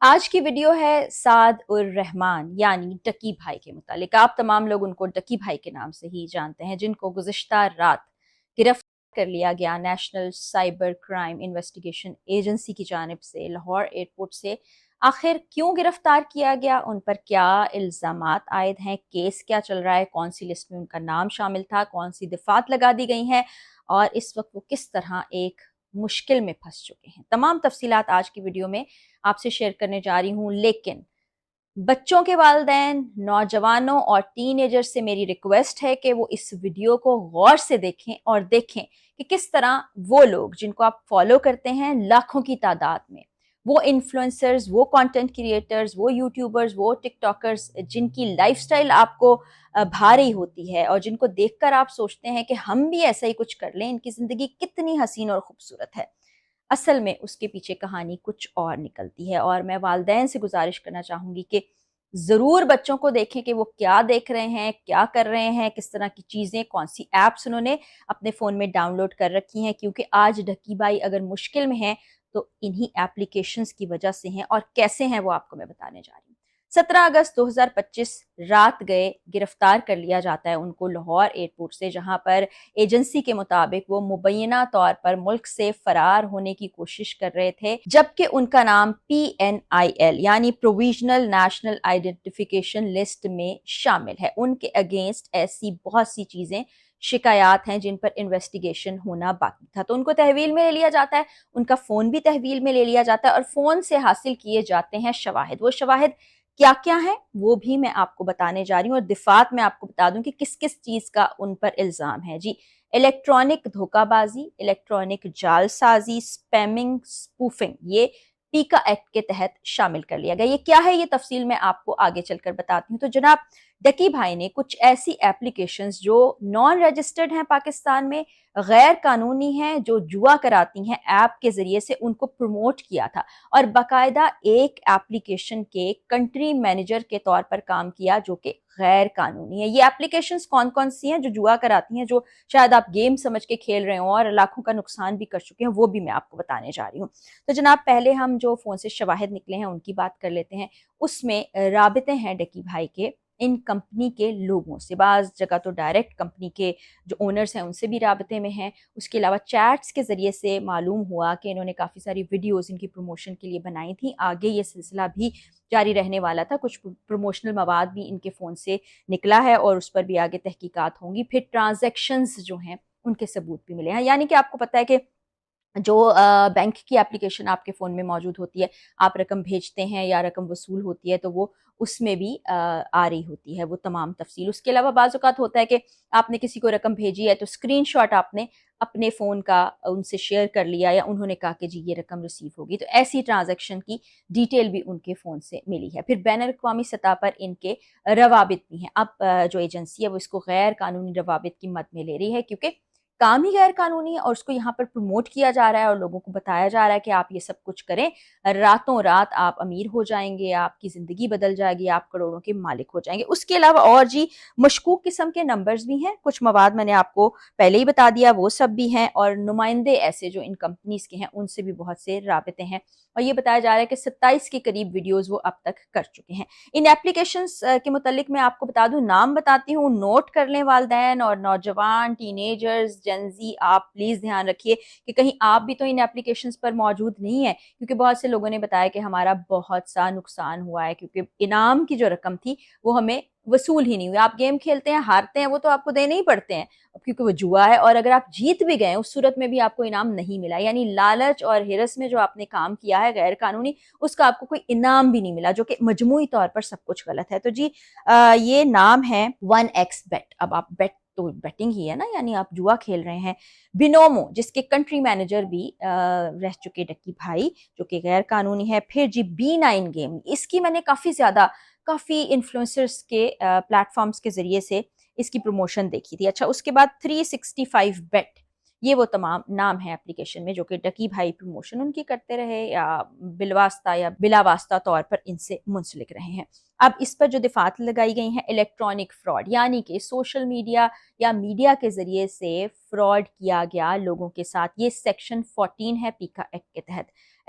آج کی ویڈیو ہے سعد الرحمان یعنی ڈکی بھائی کے متعلق۔ آپ تمام لوگ ان کو ڈکی بھائی کے نام سے ہی جانتے ہیں، جن کو گزشتہ رات گرفتار کر لیا گیا national cyber crime investigation agency کی جانب سے لاہور ایئرپورٹ سے۔ آخر کیوں گرفتار کیا گیا، ان پر کیا الزامات عائد ہیں، کیس کیا چل رہا ہے، کون سی لسٹ میں ان کا نام شامل تھا، کون سی دفعات لگا دی گئی ہیں، اور اس وقت وہ کس طرح ایک مشکل میں پھنس چکے ہیں، تمام تفصیلات آج کی ویڈیو میں آپ سے شیئر کرنے جا رہی ہوں۔ لیکن بچوں کے والدین، نوجوانوں اور ٹین ایجر سے میری ریکویسٹ ہے کہ وہ اس ویڈیو کو غور سے دیکھیں اور دیکھیں کہ کس طرح وہ لوگ جن کو آپ فالو کرتے ہیں لاکھوں کی تعداد میں، وہ انفلوئنسرز، وہ کانٹینٹ کریٹرز، وہ یوٹیوبرز، وہ ٹک ٹاکرز جن کی لائف سٹائل آپ کو بھا رہی ہوتی ہے اور جن کو دیکھ کر آپ سوچتے ہیں کہ ہم بھی ایسا ہی کچھ کر لیں، ان کی زندگی کتنی حسین اور خوبصورت ہے، اصل میں اس کے پیچھے کہانی کچھ اور نکلتی ہے۔ اور میں والدین سے گزارش کرنا چاہوں گی کہ ضرور بچوں کو دیکھیں کہ وہ کیا دیکھ رہے ہیں، کیا کر رہے ہیں، کس طرح کی چیزیں، کون سی ایپس انہوں نے اپنے فون میں ڈاؤن لوڈ کر رکھی ہیں، کیونکہ آج ڈکی بھائی اگر مشکل میں ہیں تو انہی ایپلیکیشنز کی وجہ سے ہیں، اور کیسے ہیں وہ آپ کو میں بتانے جا رہی ہوں۔ 17 اگست 2025 رات گئے گرفتار کر لیا جاتا ہے ان کو لاہور ایئرپورٹ سے، جہاں پر ایجنسی کے مطابق وہ مبینہ طور پر ملک سے فرار ہونے کی کوشش کر رہے تھے، جبکہ ان کا نام PNIL یعنی پروویژنل نیشنل آئیڈینٹیفیکیشن لسٹ میں شامل ہے۔ ان کے اگینسٹ ایسی بہت سی چیزیں، شکایات ہیں جن پر انویسٹیگیشن ہونا باقی تھا، تو ان کو تحویل میں لے لیا جاتا ہے، ان کا فون بھی تحویل میں لے لیا جاتا ہے، اور فون سے حاصل کیے جاتے ہیں شواہد۔ وہ شواہد کیا کیا ہیں وہ بھی میں آپ کو بتانے جا رہی ہوں، اور دفعات میں آپ کو بتا دوں کہ کس کس چیز کا ان پر الزام ہے۔ جی، الیکٹرانک دھوکہ بازی، الیکٹرانک جال سازی، سپیمنگ، سپوفنگ، یہ پیکا ایکٹ کے تحت شامل کر لیا گیا۔ یہ کیا ہے، یہ تفصیل میں آپ کو آگے چل کر بتاتی ہوں۔ تو جناب ڈکی بھائی نے کچھ ایسی ایپلیکیشنز جو نان رجسٹرڈ ہیں پاکستان میں، غیر قانونی ہیں، جو جوا کراتی ہیں، ایپ کے ذریعے سے ان کو پروموٹ کیا تھا، اور باقاعدہ ایک ایپلیکیشن کے کنٹری مینیجر کے طور پر کام کیا جو کہ غیر قانونی ہے۔ یہ ایپلیکیشنز کون کون سی ہیں جو جوا کراتی ہیں، جو شاید آپ گیم سمجھ کے کھیل رہے ہوں اور لاکھوں کا نقصان بھی کر چکے ہیں، وہ بھی میں آپ کو بتانے جا رہی ہوں۔ تو جناب پہلے ہم جو فون سے شواہد نکلے ہیں ان کی بات کر لیتے ہیں۔ اس میں رابطے ہیں ڈکی بھائی کے ان کمپنی کے لوگوں سے، بعض جگہ تو ڈائریکٹ کمپنی کے جو اونرز ہیں ان سے بھی رابطے میں ہیں۔ اس کے علاوہ چیٹس کے ذریعے سے معلوم ہوا کہ انہوں نے کافی ساری ویڈیوز ان کی پروموشن کے لیے بنائی تھیں، آگے یہ سلسلہ بھی جاری رہنے والا تھا، کچھ پروموشنل مواد بھی ان کے فون سے نکلا ہے اور اس پر بھی آگے تحقیقات ہوں گی۔ پھر ٹرانزیکشنز جو ہیں ان کے ثبوت بھی ملے ہیں، یعنی کہ آپ کو پتہ ہے کہ جو بینک کی اپلیکیشن آپ کے فون میں موجود ہوتی ہے، آپ رقم بھیجتے ہیں یا رقم وصول ہوتی ہے تو وہ اس میں بھی آ رہی ہوتی ہے وہ تمام تفصیل۔ اس کے علاوہ بعض اوقات ہوتا ہے کہ آپ نے کسی کو رقم بھیجی ہے تو اسکرین شاٹ آپ نے اپنے فون کا ان سے شیئر کر لیا، یا انہوں نے کہا کہ جی یہ رقم ریسیو ہوگی، تو ایسی ٹرانزیکشن کی ڈیٹیل بھی ان کے فون سے ملی ہے۔ پھر بین الاقوامی سطح پر ان کے روابط بھی ہیں۔ اب جو ایجنسی ہے وہ اس کو غیر قانونی روابط کی مد میں لے رہی ہے، کیونکہ کام ہی غیر قانونی ہے اور اس کو یہاں پر پروموٹ کیا جا رہا ہے اور لوگوں کو بتایا جا رہا ہے کہ آپ یہ سب کچھ کریں، راتوں رات آپ امیر ہو جائیں گے، آپ کی زندگی بدل جائے گی، آپ کروڑوں کے مالک ہو جائیں گے۔ اس کے علاوہ اور جی مشکوک قسم کے نمبرز بھی ہیں، کچھ مواد میں نے آپ کو پہلے ہی بتا دیا وہ سب بھی ہیں، اور نمائندے ایسے جو ان کمپنیز کے ہیں ان سے بھی بہت سے رابطے ہیں، اور یہ بتایا جا رہا ہے کہ 27 کے قریب ویڈیوز وہ اب تک کر چکے ہیں۔ ان ایپلیکیشنز کے متعلق میں آپ کو بتا دوں، نام بتاتی ہوں، نوٹ کر لیں والدین اور نوجوان، ٹین ایجرز، جنزی، آپ پلیز دھیان رکھیے کہ کہیں آپ بھی تو ان ایپلیکیشنز پر موجود نہیں ہیں، کیونکہ بہت سے لوگوں نے بتایا کہ ہمارا بہت سا نقصان ہوا ہے، کیونکہ انعام کی جو رقم تھی وہ ہمیں وصول ہی نہیں ہوئی۔ آپ گیم کھیلتے ہیں، ہارتے ہیں، وہ تو آپ کو دینے ہی پڑتے ہیں کیونکہ وہ جوا ہے، اور اگر آپ جیت بھی گئے اس صورت میں بھی آپ کو انعام نہیں ملا، یعنی لالچ اور ہرس میں جو آپ نے کام کیا ہے غیر قانونی، اس کا آپ کو کوئی انعام بھی نہیں ملا، جو کہ مجموعی طور پر سب کچھ غلط ہے۔ تو جی یہ نام ہے 1xBet۔ اب آپ بیٹ تو بیٹنگ ہی ہے نا، یعنی آپ جوا کھیل رہے ہیں۔ بینومو جس کے کنٹری مینیجر بھی رہ چکے ڈکی بھائی، جو کہ غیر قانونی ہے۔ پھر جی B9 گیم، اس کی میں نے کافی انفلوئنسرز کے پلیٹ فارمز کے ذریعے سے اس کی پروموشن دیکھی تھی۔ اچھا، اس کے بعد 365Bet، یہ وہ تمام نام ہے اپلیکیشن میں جو کہ ڈکی بھائی پروموشن ان کی کرتے رہے یا بالواسطہ یا بلا واسطہ طور پر ان سے منسلک رہے ہیں۔ اب اس پر جو دفعات لگائی گئی ہیں، الیکٹرانک فراڈ، یعنی کہ سوشل میڈیا یا میڈیا کے ذریعے سے فراڈ کیا گیا لوگوں کے ساتھ، یہ سیکشن 14 ہے پیکا ایکٹ کے تحت۔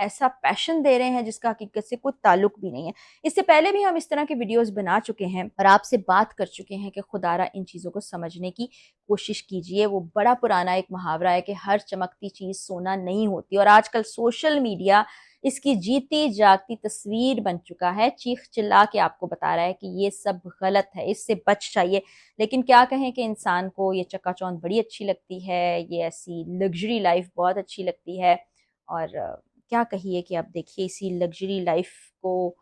ایسا پیشن دے رہے ہیں جس کا حقیقت سے کوئی تعلق بھی نہیں ہے. اس سے پہلے بھی ہم اس طرح کے ویڈیوز بنا چکے ہیں اور آپ سے بات کر چکے ہیں کہ خدا را ان چیزوں کو سمجھنے کی کوشش کیجئے. وہ بڑا پرانا ایک محاورہ ہے کہ ہر چمکتی چیز سونا نہیں ہوتی، اور آج کل سوشل میڈیا اس کی جیتی جاگتی تصویر بن چکا ہے، چیخ چلا کے آپ کو بتا رہا ہے کہ یہ سب غلط ہے، اس سے بچ جائیے. لیکن کیا کہیں کہ انسان کو یہ چکا چوند بڑی اچھی لگتی ہے، یہ ایسی لگژری لائف بہت اچھی لگتی ہے، اور کیا کہیے کہ اب دیکھیے اسی لگژری لائف کو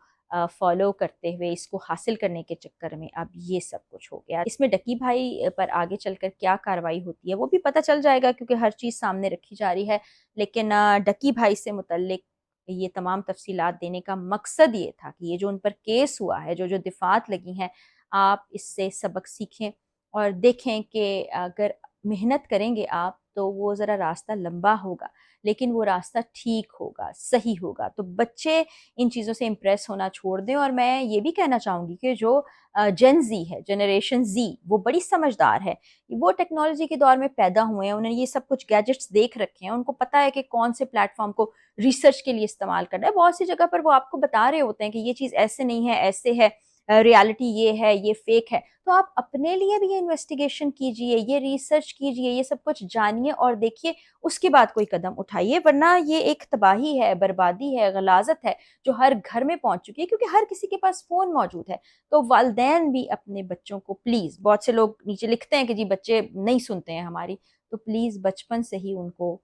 فالو کرتے ہوئے اس کو حاصل کرنے کے چکر میں اب یہ سب کچھ ہو گیا. اس میں ڈکی بھائی پر آگے چل کر کیا کارروائی ہوتی ہے وہ بھی پتہ چل جائے گا، کیونکہ ہر چیز سامنے رکھی جا رہی ہے. لیکن ڈکی بھائی سے متعلق یہ تمام تفصیلات دینے کا مقصد یہ تھا کہ یہ جو ان پر کیس ہوا ہے، جو دفعات لگی ہیں، آپ اس سے سبق سیکھیں اور دیکھیں کہ اگر محنت کریں گے آپ تو وہ ذرا راستہ لمبا ہوگا، لیکن وہ راستہ ٹھیک ہوگا، صحیح ہوگا. تو بچے ان چیزوں سے امپریس ہونا چھوڑ دیں. اور میں یہ بھی کہنا چاہوں گی کہ جو جن زی ہے، جنریشن زی، وہ بڑی سمجھدار ہے. وہ ٹیکنالوجی کے دور میں پیدا ہوئے ہیں، انہوں نے یہ سب کچھ گیجٹس دیکھ رکھے ہیں، ان کو پتہ ہے کہ کون سے پلیٹ فارم کو ریسرچ کے لیے استعمال کرنا ہے. بہت سی جگہ پر وہ آپ کو بتا رہے ہوتے ہیں کہ یہ چیز ایسے نہیں ہے، ایسے ہے، ریالٹی یہ ہے، یہ فیک ہے. تو آپ اپنے لیے بھی یہ انویسٹیگیشن کیجئے، یہ ریسرچ کیجئے، یہ سب کچھ جانیے اور دیکھیے، اس کے بعد کوئی قدم اٹھائیے. ورنہ یہ ایک تباہی ہے، بربادی ہے، غلاظت ہے جو ہر گھر میں پہنچ چکی ہے، کیونکہ ہر کسی کے پاس فون موجود ہے. تو والدین بھی اپنے بچوں کو پلیز، بہت سے لوگ نیچے لکھتے ہیں کہ جی بچے نہیں سنتے ہیں ہماری، تو پلیز بچپن سے ہی ان کو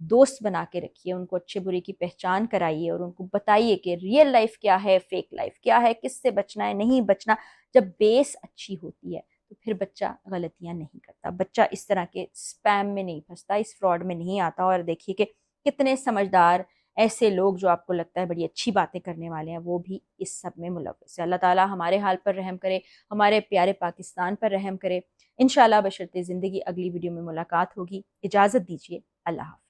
دوست بنا کے رکھیے، ان کو اچھے برے کی پہچان کرائیے اور ان کو بتائیے کہ ریئل لائف کیا ہے، فیک لائف کیا ہے، کس سے بچنا ہے، نہیں بچنا. جب بیس اچھی ہوتی ہے تو پھر بچہ غلطیاں نہیں کرتا، بچہ اس طرح کے سپیم میں نہیں پھنستا، اس فراڈ میں نہیں آتا. اور دیکھیے کہ کتنے سمجھدار ایسے لوگ جو آپ کو لگتا ہے بڑی اچھی باتیں کرنے والے ہیں، وہ بھی اس سب میں ملوث ہے. اللہ تعالیٰ ہمارے حال پر رحم کرے، ہمارے پیارے پاکستان پر رحم کرے. انشاءاللہ بشرط زندگی اگلی ویڈیو میں ملاقات ہوگی. اجازت دیجیے، اللہ حافظ.